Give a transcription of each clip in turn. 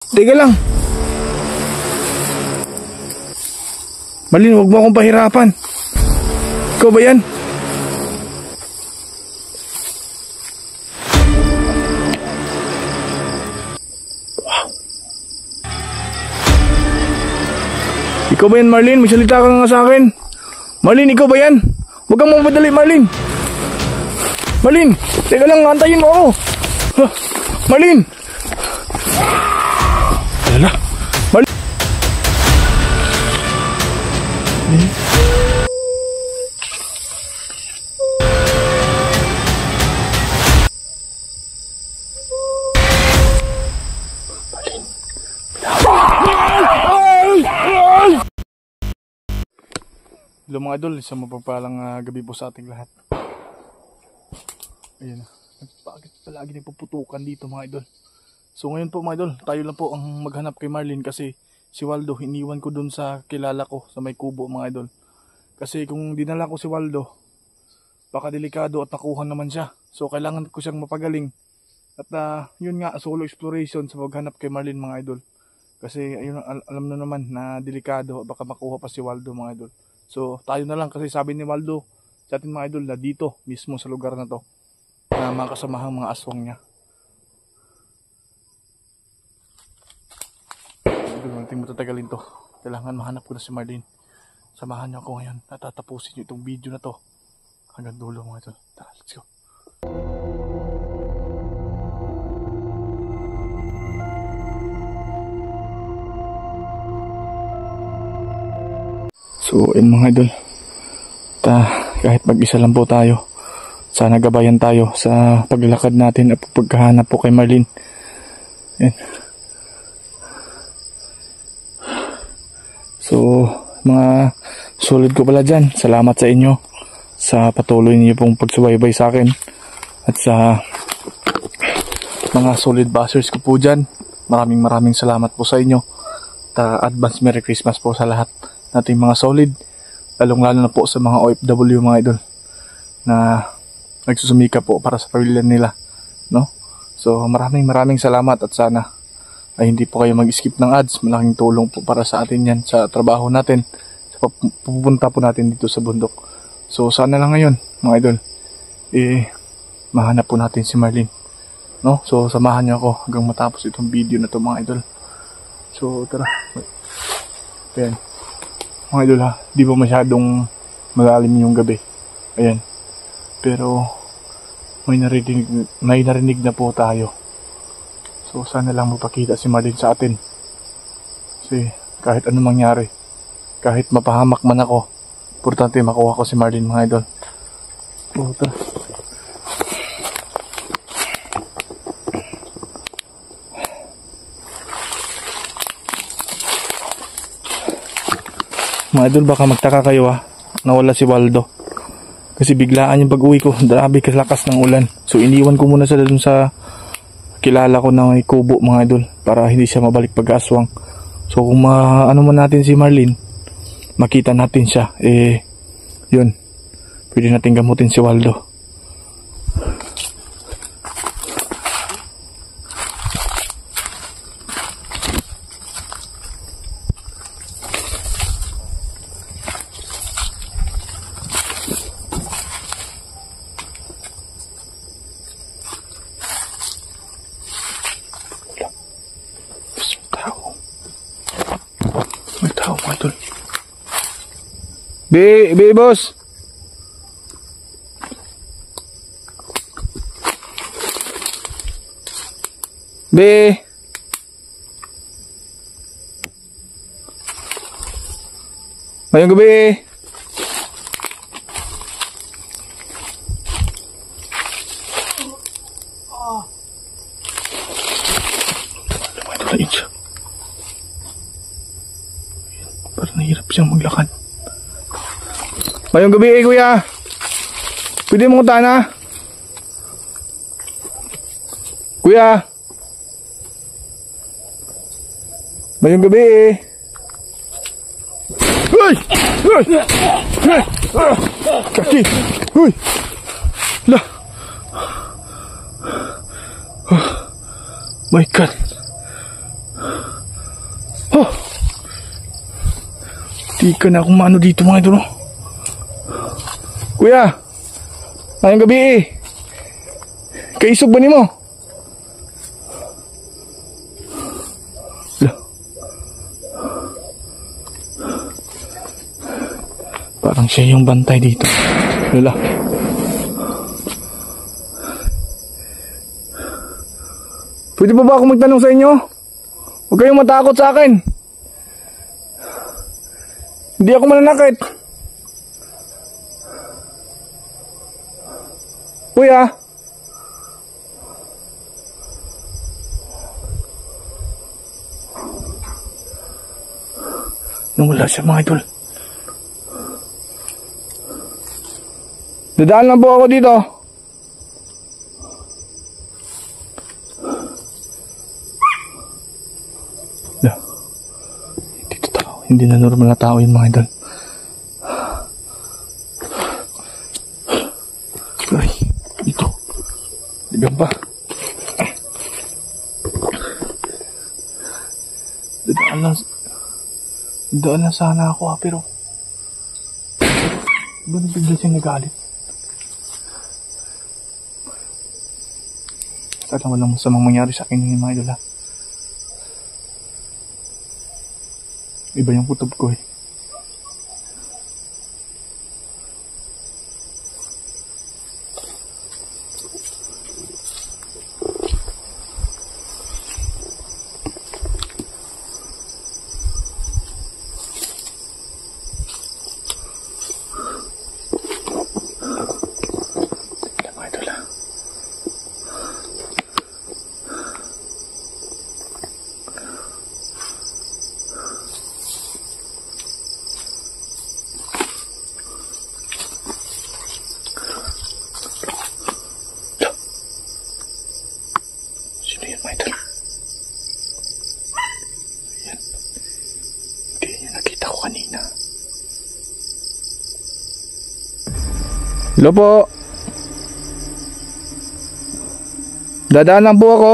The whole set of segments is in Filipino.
Teka lang. Marlene, huwag mo akong pahirapan. Ikaw ba yan? Wow. Ikaw ba yan, Marlene? Magsalita ka nga sa akin. Marlene, ikaw ba yan? Huwag kang mamadali, Marlene. Marlene, teka lang, antayin mo ako. Marlene. Alala. Marlene. Hello mga idol, isang mapagpalang gabi po sa ating lahat. Ayan, bakit palagi nagpuputukan dito mga idol. So ngayon po mga idol, tayo lang po ang maghanap kay Marlene kasi si Waldo iniwan ko dun sa kilala ko sa may kubo mga idol. Kasi kung dinala ko si Waldo, baka delikado at nakuha naman siya. So kailangan ko siyang mapagaling. At yun nga, solo exploration sa paghanap kay Marlene mga idol. Kasi ayun, alam na naman na delikado, baka makuha pa si Waldo mga idol. So tayo na lang kasi sabi ni Waldo sa atin mga idol na dito mismo sa lugar na to na mga kasamahang mga aswang niya. Idol, nating matatagalin to. Kailangan mahanap ko na si Marlene. Samahan niyo ako ngayon. Natatapusin niyo itong video na to hanggang dulo mga idol. Tara, let's go. So, mga idol, kahit mag-isa lang po tayo, sana gabayan tayo sa paglalakad natin at pagkahanap po kay Marlene. Ayan. So, mga solid ko pala dyan, salamat sa inyo sa patuloy niyo pong pagsubaybay sa akin at sa mga solid bashers ko po dyan. Maraming salamat po sa inyo. Advance Merry Christmas po sa lahat nating mga solid, lalong lalo na po sa mga OFW mga idol na nagsusumika po para sa pamilya nila, no? So maraming salamat at sana ay hindi po kayo mag-skip ng ads. Malaking tulong po para sa atin yan sa trabaho natin, sa pupunta po natin dito sa bundok. So sana lang ngayon mga idol mahanap po natin si Marlene, no? So samahan niyo ako hanggang matapos itong video na to mga idol. So tara. Ayan mga idol ha, di ba masyadong malalim yung gabi. Ayan. Pero may narinig na po tayo. So sana lang mapakita si Marlene sa atin. Kasi kahit anong mangyari, kahit mapahamak man ako, importante makuha ko si Marlene mga idol. So tara. Mga idol, baka magtaka kayo nawala si Waldo. Kasi biglaan yung pag-uwi ko, grabe kalakas ng ulan. So iniwan ko muna sila dun sa kilala ko na may kubo mga idol, para hindi siya mabalik pag-aswang. So kung ano man natin si Marlene, makita natin siya, yun, pwede natin gamutin si Waldo. Be boss. Be. Mayong gabi. Parang nahirap siyang maglakad. Mayong gabi kuya. Pwede mong utana? Kuya. Mayong gabi Uy! Uy! Kaki! Uy! Lah! Oh my God! Oh. Di ka na akong maano dito mga idol. Kuya, ngayong gabi eh. Kaisog ba ni mo? Parang siya yung bantay dito. Lola. Pwede pa ba ako magtanong sa inyo? Huwag kayong matakot sa akin. Hindi ako mananakit. Kuya. Nawala siya mga idol. Dadaan lang po ako dito. Dito tao. Hindi na normal na tao yun mga idol. Ay, dito. Ligang pa. Dadaan lang sana ako pero ba bigla siyang nagalit? Sana walang masamang mangyari sa akin ngayon mga idol ha. Iba yung kutob ko eh. Hello po. Dadaan lang po ako.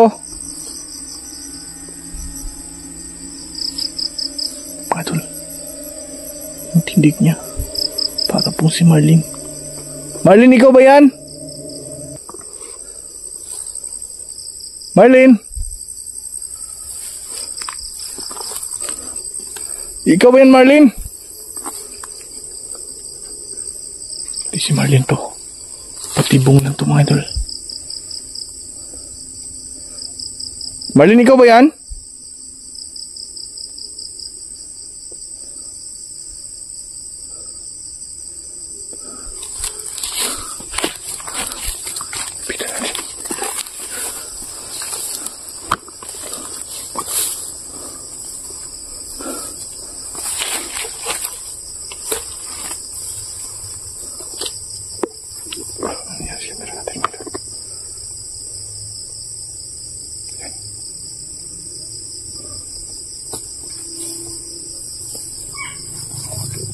Idol. Yung tindig niya. Para po si Marlene. Marlene, ikaw ba yan? Marlene? Ikaw ba yan, Marlene? Si Marlene to. Patibong lang to mga idol. Marlene, ikaw ba yan?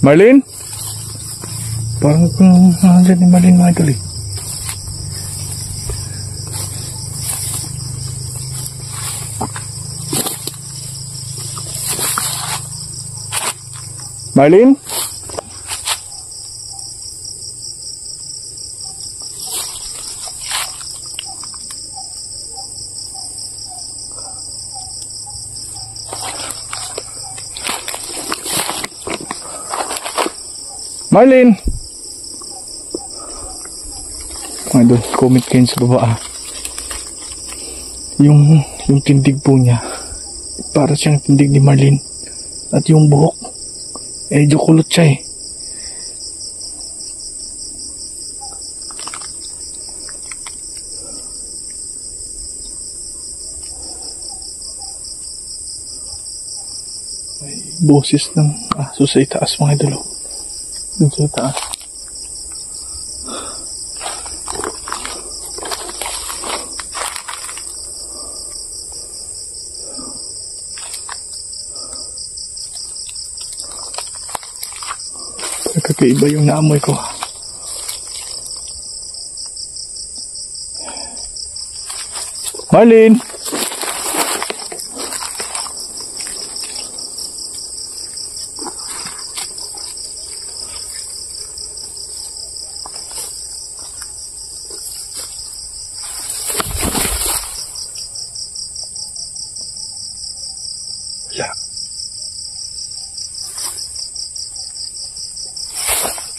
Marlene? Parang kung nandiyan ni Marlene mga idol eh. Marlene? Marlene! Mga idol, comment kayo sa baba ah. Yung tindig po niya, para siyang tindig ni Marlene. At yung buhok, medyo kulot siya eh. May boses ng aso sa itaas mga idol. Dun sa itaas. Kakaiba yung naamoy ko. Marlene! Wala.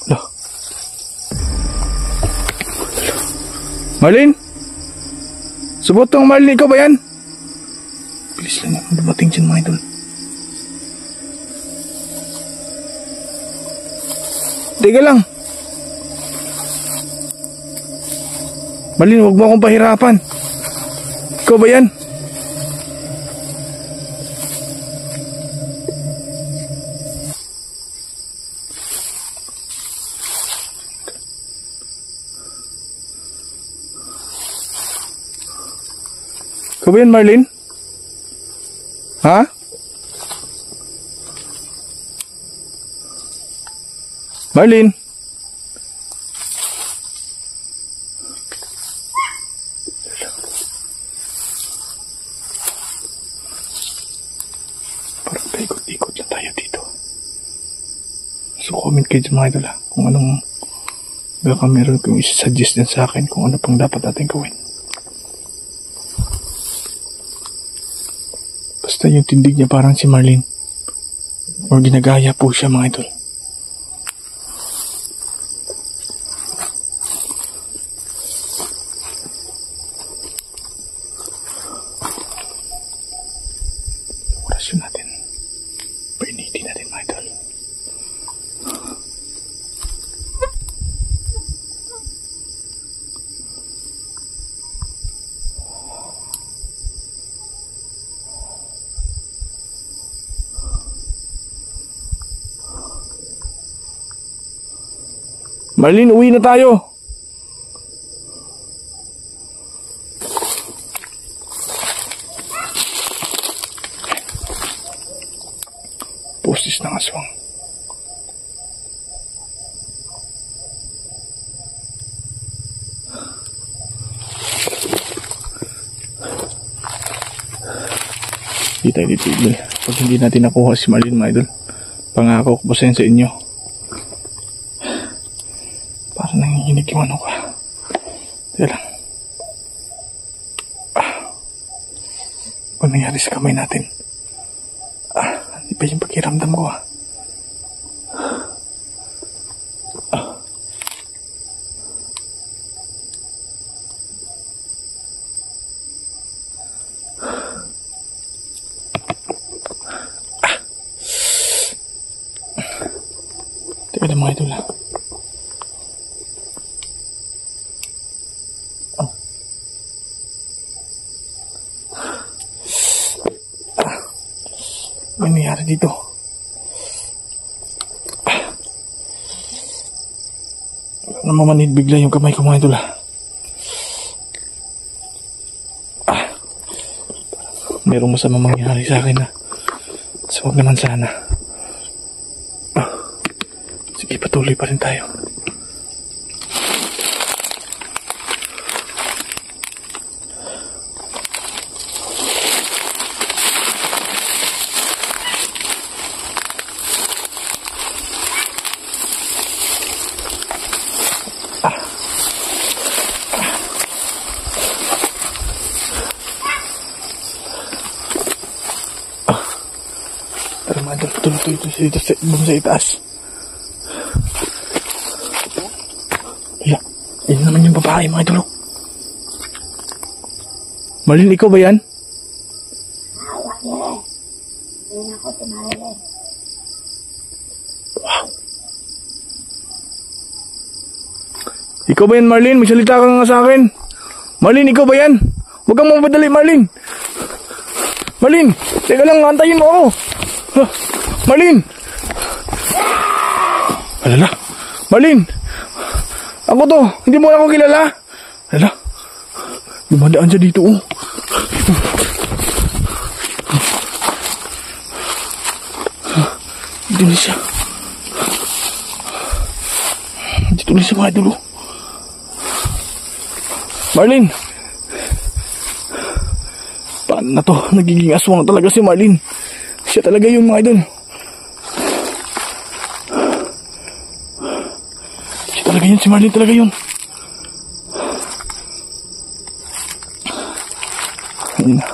Wala. Marlene? Subotong Marlene, ikaw ba yan? Bilis lang yan. Dumating dyan mga idol. Teka lang. Marlene, huwag mo akong pahirapan. Ikaw ba yan? Ikaw ba yan, Marlene? Ha? Marlene? Parang paikot-ikot lang tayo dito. So comment kayo dyan mga idol ha, kung anong baka meron kong isa-suggest din sa akin kung ano pang dapat natin gawin. Basta yung tindig niya parang si Marlene. Or ginagaya po siya mga idol. Orasyon natin. Painitin natin mga idol. Marlene, uwi na tayo. Postis ng aswang. Di tayo titigil. Pag hindi natin nakuha si Marlene, mga idol, pangako ko po sa inyo. Para nanginginig yung ano ka. Teka lang. Ano nangyari sa kamay natin? Hindi pa yung pakiramdam ko Teka lang mga idol May nangyari dito. Namamanid bigla yung kamay ko mga idol Merong masama mangyari sa akin So wag naman sana. Sige, patuloy pa rin tayo. Tuloy dito sa itaas. Yan naman yung babae mga idol. Marlene, ikaw ba yan? Wow. Ikaw ba yan, Marlene? Magsalita ka nga sa akin. Marlene, ikaw ba yan? Huwag kang mapadali, Marlene. Marlene, teka lang, antayin mo ako. Marlene! Alala, Marlene! Ako to, hindi mo ako kilala. Alala, dumadaan siya dito Dito na siya. Dito na siya mga idol Marlene! Paano na to? Nagiging aswang talaga si Marlene. Siya talaga yun mga idol. Siya talaga yun, si Marlene talaga yun. Ayun na.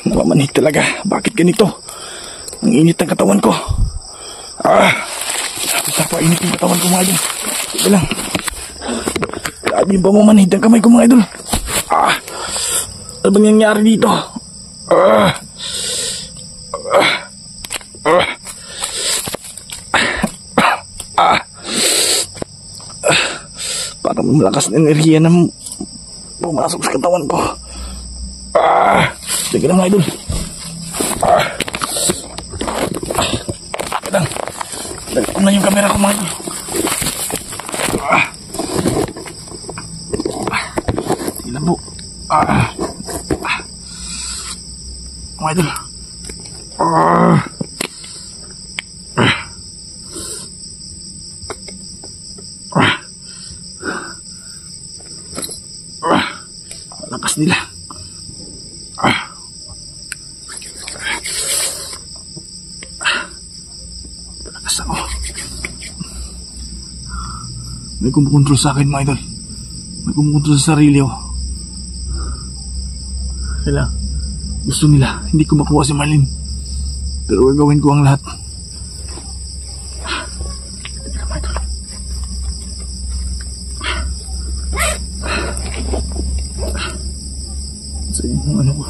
Namamanhid talaga. Bakit ganito? Ang init ng katawan ko. Napainit yung katawan ko mga idol. Teka lang. Grabe yung pamamanhid ng kamay ko mga idol. Ano bang nangyari dito? Parang malakas na enerhiya na pumasok sa katawan ko. Sige lang mga idol. Dali ko na yung camera ko mga idol. Sige lang po. Mga idol. Lakas nila. Lakas ako. May kumukontrol sa akin mga idol. May kumukontrol sa sarili ko. Kailangan gusto nila hindi ko makuha si Marlene, pero gagawin ko ang lahat. Sa yung ano ko.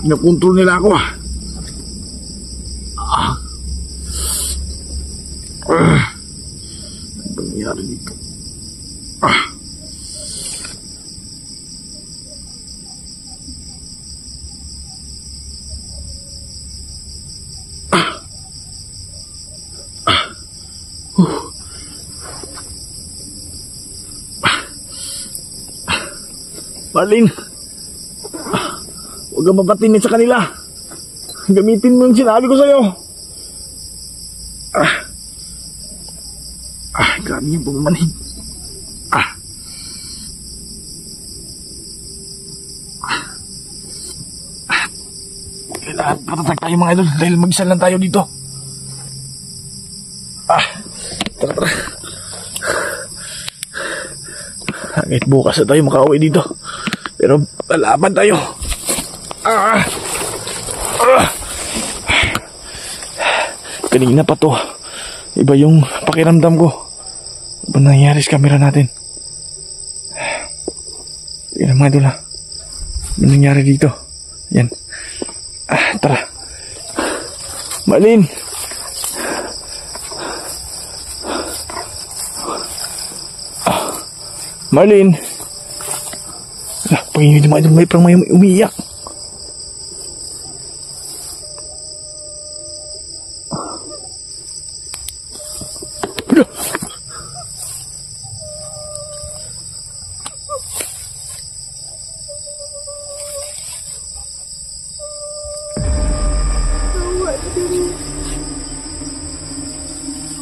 Nakontrol nila ako. Ano ba nangyari dito? Marlene, huwag kang mapatinit sa kanila. Gamitin mo yung sinabi ko sa'yo. Grabe yung pumamanhid. Kailangan patatag tayo mga idol dahil mag-isa lang tayo dito. Tara, tara. Hangit bukas na tayo makauwi dito. Pero lalaban tayo. Kanina pa to. Iba yung pakiramdam ko. Ano ba nangyari sa camera natin? Tingnan mga idol ha. Ano nangyari dito? Yan. Tara. Marlene. Marlene. Panginoon yung mga idol, may parang may umiiyak.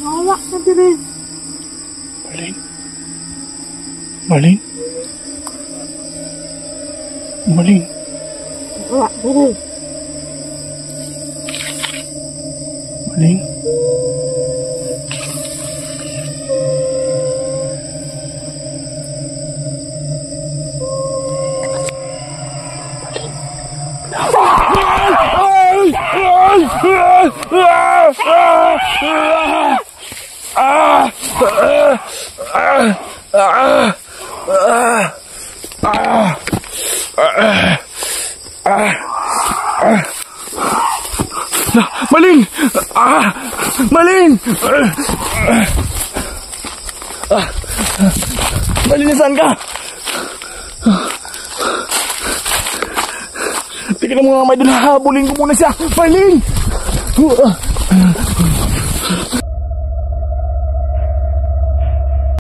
Awak na din. Marlene? Marlene? Marlene? Awak din. Marlene? Marlene! Marlene! Marlene, saan ka? Tingnan mo nga may doon, habulin ko muna siya. Marlene!